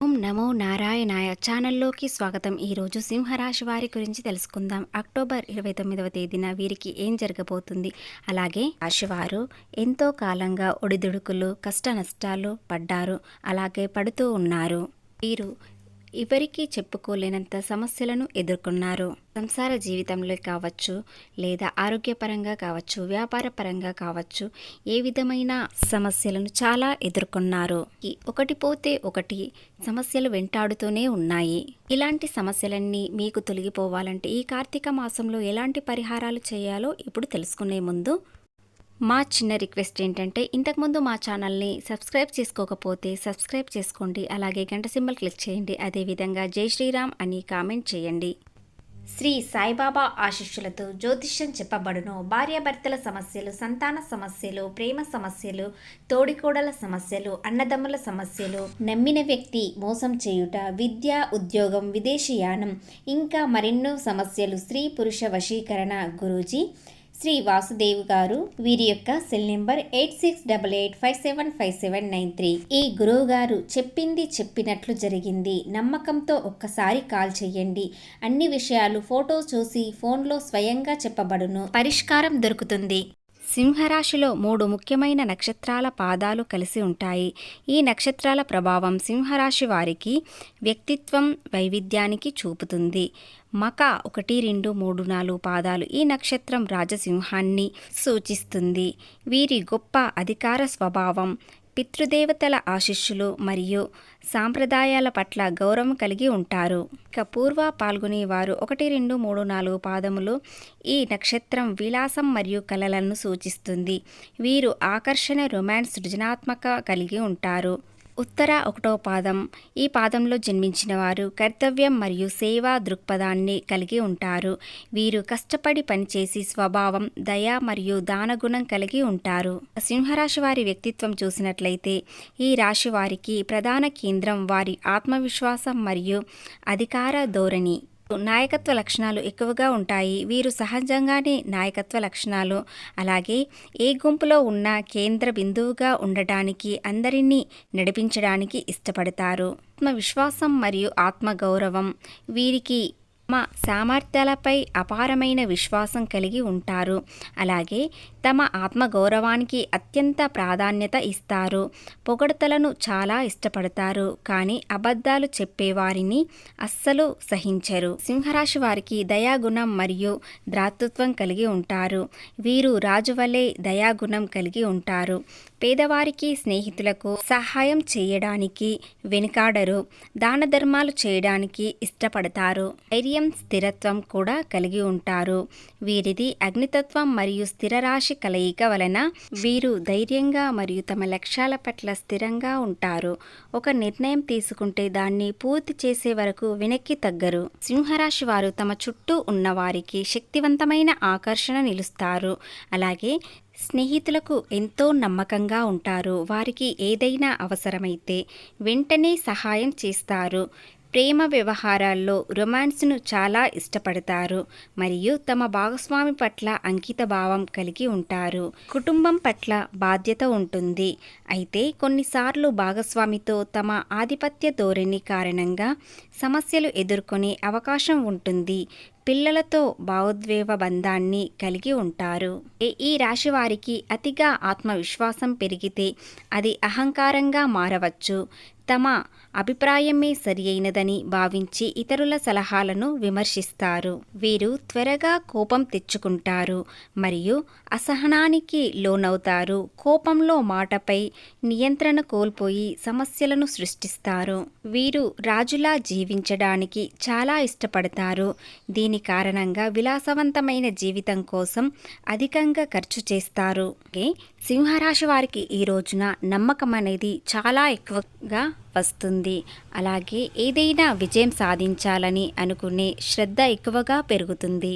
ఓం నమో నారాయణాయ ఛానల్లోకి స్వాగతం. ఈరోజు సింహరాశి వారి గురించి తెలుసుకుందాం. అక్టోబర్ 29వ తేదీన వీరికి ఏం జరగబోతుంది, అలాగే రాశివారు ఎంతో కాలంగా ఒడిదుడుకులు కష్ట నష్టాలు పడ్డారు, అలాగే పడుతూ ఉన్నారు. వీరు ఎవరికీ చెప్పుకోలేనంత సమస్యలను ఎదుర్కొన్నారు. సంసార జీవితంలో కావచ్చు, లేదా ఆరోగ్యపరంగా కావచ్చు, వ్యాపారపరంగా కావచ్చు, ఏ విధమైన సమస్యలను చాలా ఎదుర్కొన్నారు. ఒకటి పోతే ఒకటి సమస్యలు వెంటాడుతూనే ఉన్నాయి. ఇలాంటి సమస్యలన్నీ మీకు తొలగిపోవాలంటే ఈ కార్తీక మాసంలో ఎలాంటి పరిహారాలు చేయాలో ఇప్పుడు తెలుసుకునే ముందు మా చిన్న రిక్వెస్ట్ ఏంటంటే, ఇంతకుముందు మా ఛానల్ని సబ్స్క్రైబ్ చేసుకోకపోతే సబ్స్క్రైబ్ చేసుకోండి, అలాగే గంట సింబల్ క్లిక్ చేయండి. అదేవిధంగా జై శ్రీరామ్ అని కామెంట్ చేయండి. శ్రీ సాయిబాబా ఆశీస్సులతో జ్యోతిష్యం చెప్పబడును. భార్యాభర్తల సమస్యలు, సంతాన సమస్యలు, ప్రేమ సమస్యలు, తోడికోడల సమస్యలు, అన్నదమ్ముల సమస్యలు, నమ్మిన వ్యక్తి మోసం చేయుట, విద్య, ఉద్యోగం, విదేశీయానం, ఇంకా మరెన్నో సమస్యలు. స్త్రీ పురుష వశీకరణ గురూజీ శ్రీ వాసుదేవ్ గారు. వీరి యొక్క సెల్ నెంబర్ 8688575793. ఈ గురువు గారు చెప్పింది చెప్పినట్లు జరిగింది. నమ్మకంతో ఒక్కసారి కాల్ చేయండి. అన్ని విషయాలు ఫోటో చూసి ఫోన్లో స్వయంగా చెప్పబడును. పరిష్కారం దొరుకుతుంది. సింహరాశిలో 3 ముఖ్యమైన నక్షత్రాల పాదాలు కలిసి ఉంటాయి. ఈ నక్షత్రాల ప్రభావం సింహరాశి వారికి వ్యక్తిత్వం వైవిధ్యానికి చూపుతుంది. మక 1, 2, 3, 4 పాదాలు ఈ నక్షత్రం రాజసింహాన్ని సూచిస్తుంది. వీరి గొప్ప అధికార స్వభావం, పితృదేవతల ఆశీస్సులు మరియు సాంప్రదాయాల పట్ల గౌరవం కలిగి ఉంటారు. ఇక పూర్వ పాల్గొనే వారు 1, 2, 3, 4 పాదములు ఈ నక్షత్రం విలాసం మరియు కళలను సూచిస్తుంది. వీరు ఆకర్షణ, రొమాన్స్, సృజనాత్మక కలిగి ఉంటారు. ఉత్తర 1వ పాదం ఈ పాదంలో జన్మించిన వారు కర్తవ్యం మరియు సేవా దృక్పథాన్ని కలిగి ఉంటారు. వీరు కష్టపడి పనిచేసి స్వభావం, దయ మరియు దానగుణం కలిగి ఉంటారు. సింహరాశి వారి వ్యక్తిత్వం చూసినట్లయితే ఈ రాశి వారికి ప్రధాన కేంద్రం వారి ఆత్మవిశ్వాసం మరియు అధికార ధోరణి. నాయకత్వ లక్షణాలు ఎక్కువగా ఉంటాయి. వీరు సహజంగానే నాయకత్వ లక్షణాలు, అలాగే ఏ గుంపులో ఉన్న కేంద్ర బిందువుగా ఉండటానికి, అందరినీ నడిపించడానికి ఇష్టపడతారు. ఆత్మవిశ్వాసం మరియు ఆత్మగౌరవం. వీరికి తమ సామర్థ్యాలపై అపారమైన విశ్వాసం కలిగి ఉంటారు. అలాగే తమ ఆత్మగౌరవానికి అత్యంత ప్రాధాన్యత ఇస్తారు. పొగడ్తలను చాలా ఇష్టపడతారు, కానీ అబద్ధాలు చెప్పేవారిని అస్సలు సహించరు. సింహరాశి వారికి దయాగుణం మరియు ద్రాతృత్వం కలిగి ఉంటారు. వీరు రాజువలే దయాగుణం కలిగి ఉంటారు. పేదవారికి, స్నేహితులకు సహాయం చేయడానికి వెనుకాడరు. దాన ధర్మాలు చేయడానికి ఇష్టపడతారు. ధైర్యం, స్థిరత్వం కూడా కలిగి ఉంటారు. వీరిది అగ్నితత్వం మరియు స్థిరరాశి కలయిక వలన వీరు ధైర్యంగా మరియు తమ లక్ష్యాల పట్ల స్థిరంగా ఉంటారు. ఒక నిర్ణయం తీసుకుంటే దాన్ని పూర్తి చేసే వరకు వెనక్కి తగ్గరు. సింహరాశి వారు తమ చుట్టూ ఉన్న వారికి శక్తివంతమైన ఆకర్షణ నిలుస్తారు. అలాగే స్నేహితులకు ఎంతో నమ్మకంగా ఉంటారు. వారికి ఏదైనా అవసరమైతే వెంటనే సహాయం చేస్తారు. ప్రేమ వ్యవహారాల్లో రొమాన్స్ను చాలా ఇష్టపడతారు మరియు తమ భాగస్వామి పట్ల అంకిత భావం కలిగి ఉంటారు. కుటుంబం పట్ల బాధ్యత ఉంటుంది. అయితే కొన్నిసార్లు భాగస్వామితో తమ ఆధిపత్య ధోరణి కారణంగా సమస్యలు ఎదుర్కొనే అవకాశం ఉంటుంది. పిల్లలతో భావోద్వేగ బంధాన్ని కలిగి ఉంటారు. ఈ రాశి వారికి అతిగా ఆత్మవిశ్వాసం పెరిగితే అది అహంకారంగా మారవచ్చు. తమ అభిప్రాయమే సరి అయినదని భావించి ఇతరుల సలహాలను విమర్శిస్తారు. వీరు త్వరగా కోపం తెచ్చుకుంటారు మరియు అసహనానికి లోనవుతారు. కోపంలో మాటపై నియంత్రణ కోల్పోయి సమస్యలను సృష్టిస్తారు. వీరు రాజులా జీవించడానికి చాలా ఇష్టపడతారు. దీని కారణంగా విలాసవంతమైన జీవితం కోసం అధికంగా ఖర్చు చేస్తారు. సింహరాశి వారికి ఈ రోజున నమ్మకం అనేది చాలా ఎక్కువగా వస్తుంది. అలాగే ఏదైనా విజయం సాధించాలని అనుకునే శ్రద్ధ ఎక్కువగా పెరుగుతుంది.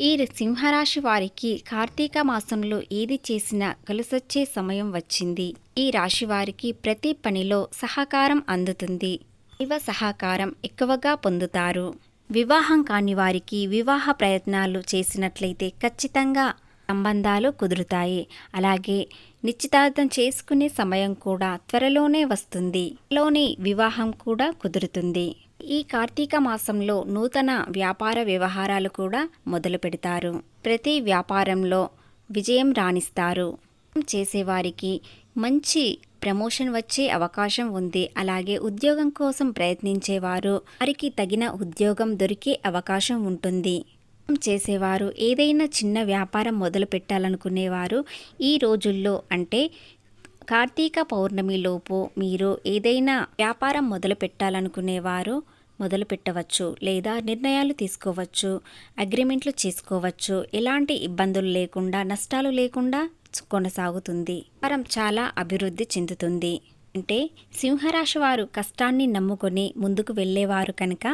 ఈ సింహరాశి వారికి కార్తీక మాసంలో ఏది చేసినా కలిసొచ్చే సమయం వచ్చింది. ఈ రాశి వారికి ప్రతి పనిలో సహకారం అందుతుంది. దైవ సహకారం ఎక్కువగా పొందుతారు. వివాహం కాని వారికి వివాహ ప్రయత్నాలు చేసినట్లయితే ఖచ్చితంగా సంబంధాలు కుదురుతాయి. అలాగే నిశ్చితార్థం చేసుకునే సమయం కూడా త్వరలోనే వస్తుంది. త్వరలోనే వివాహం కూడా కుదురుతుంది. ఈ కార్తీక మాసంలో నూతన వ్యాపార వ్యవహారాలు కూడా మొదలు పెడతారు. ప్రతి వ్యాపారంలో విజయం రాణిస్తారు. చేసేవారికి మంచి ప్రమోషన్ వచ్చే అవకాశం ఉంది. అలాగే ఉద్యోగం కోసం ప్రయత్నించేవారు వారికి తగిన ఉద్యోగం దొరికే అవకాశం ఉంటుంది. చేసేవారు ఏదైనా చిన్న వ్యాపారం మొదలు పెట్టాలనుకునేవారు ఈ రోజుల్లో అంటే కార్తీక పౌర్ణమిలోపు మీరు ఏదైనా వ్యాపారం మొదలు పెట్టాలనుకునేవారు మొదలు పెట్టవచ్చు, లేదా నిర్ణయాలు తీసుకోవచ్చు, అగ్రిమెంట్లు చేసుకోవచ్చు. ఎలాంటి ఇబ్బందులు లేకుండా, నష్టాలు లేకుండా కొనసాగుతుంది. వ్యాపారం చాలా అభివృద్ధి చెందుతుంది. అంటే సింహరాశి వారు కష్టాన్ని నమ్ముకొని ముందుకు వెళ్ళేవారు కనుక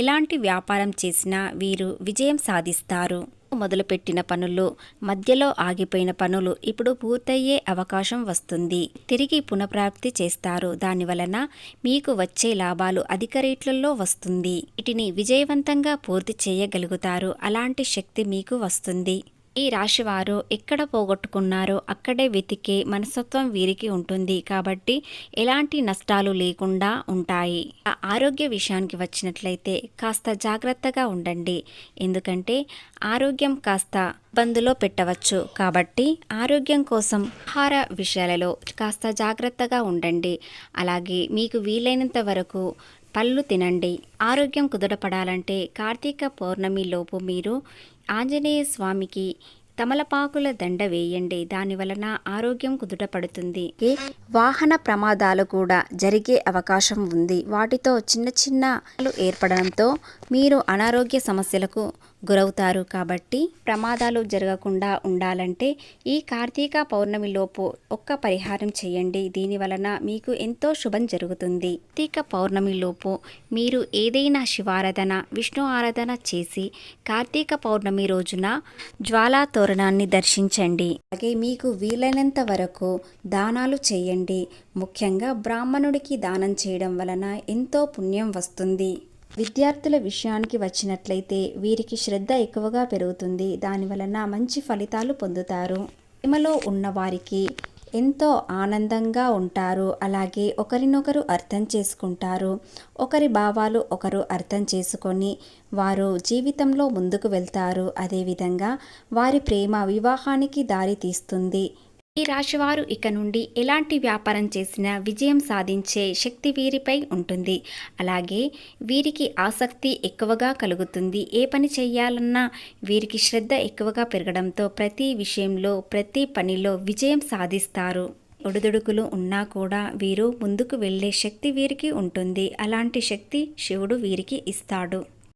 ఎలాంటి వ్యాపారం చేసినా వీరు విజయం సాధిస్తారు. మొదలుపెట్టిన పనులు, మధ్యలో ఆగిపోయిన పనులు ఇప్పుడు పూర్తయ్యే అవకాశం వస్తుంది. తిరిగి పునఃప్రాప్తి చేస్తారు. దాని వలన మీకు వచ్చే లాభాలు అధిక రేట్లలో వస్తుంది. వీటిని విజయవంతంగా పూర్తి చేయగలుగుతారు. అలాంటి శక్తి మీకు వస్తుంది. ఈ రాశివారు ఎక్కడ పోగొట్టుకున్నారో అక్కడే వెతికే మనస్తత్వం వీరికి ఉంటుంది. కాబట్టి ఎలాంటి నష్టాలు లేకుండా ఉంటాయి. ఆరోగ్య విషయానికి వచ్చినట్లయితే కాస్త జాగ్రత్తగా ఉండండి. ఎందుకంటే ఆరోగ్యం కాస్త ఇబ్బందులో పెట్టవచ్చు. కాబట్టి ఆరోగ్యం కోసం ఆహార విషయాలలో కాస్త జాగ్రత్తగా ఉండండి. అలాగే మీకు వీలైనంత వరకు పళ్ళు తినండి. ఆరోగ్యం కుదుటపడాలంటే కార్తీక పౌర్ణమి లోపు మీరు ఆంజనేయ స్వామికి తమలపాకుల దండ వేయండి. దాని వలన ఆరోగ్యం కుదుటపడుతుంది. వాహన ప్రమాదాలు కూడా జరిగే అవకాశం ఉంది. వాటితో చిన్న చిన్న ఏర్పడడంతో మీరు అనారోగ్య సమస్యలకు గురవుతారు. కాబట్టి ప్రమాదాలు జరగకుండా ఉండాలంటే ఈ కార్తీక పౌర్ణమి లోపు ఒక్క పరిహారం చేయండి. దీని వలన మీకు ఎంతో శుభం జరుగుతుంది. కార్తీక పౌర్ణమి లోపు మీరు ఏదైనా శివారాధన, విష్ణు ఆరాధన చేసి కార్తీక పౌర్ణమి రోజున జ్వాలా తోరణాన్ని దర్శించండి. అలాగే మీకు వీలైనంత వరకు దానాలు చేయండి. ముఖ్యంగా బ్రాహ్మణుడికి దానం చేయడం వలన ఎంతో పుణ్యం వస్తుంది. విద్యార్థుల విషయానికి వచ్చినట్లయితే వీరికి శ్రద్ధ ఎక్కువగా పెరుగుతుంది. దాని వలన మంచి ఫలితాలు పొందుతారు. ప్రేమలో ఉన్నవారికి ఎంతో ఆనందంగా ఉంటారు. అలాగే ఒకరినొకరు అర్థం చేసుకుంటారు. ఒకరి భావాలు ఒకరు అర్థం చేసుకొని వారు జీవితంలో ముందుకు వెళ్తారు. అదేవిధంగా వారి ప్రేమ వివాహానికి దారి తీస్తుంది. ఈ రాశివారు ఇక నుండి ఎలాంటి వ్యాపారం చేసినా విజయం సాధించే శక్తి వీరిపై ఉంటుంది. అలాగే వీరికి ఆసక్తి ఎక్కువగా కలుగుతుంది. ఏ పని చేయాలన్నా వీరికి శ్రద్ధ ఎక్కువగా పెరగడంతో ప్రతి విషయంలో, ప్రతి పనిలో విజయం సాధిస్తారు. ఒడిదుడుకులు ఉన్నా కూడా వీరు ముందుకు వెళ్ళే శక్తి వీరికి ఉంటుంది. అలాంటి శక్తి శివుడు వీరికి ఇస్తాడు.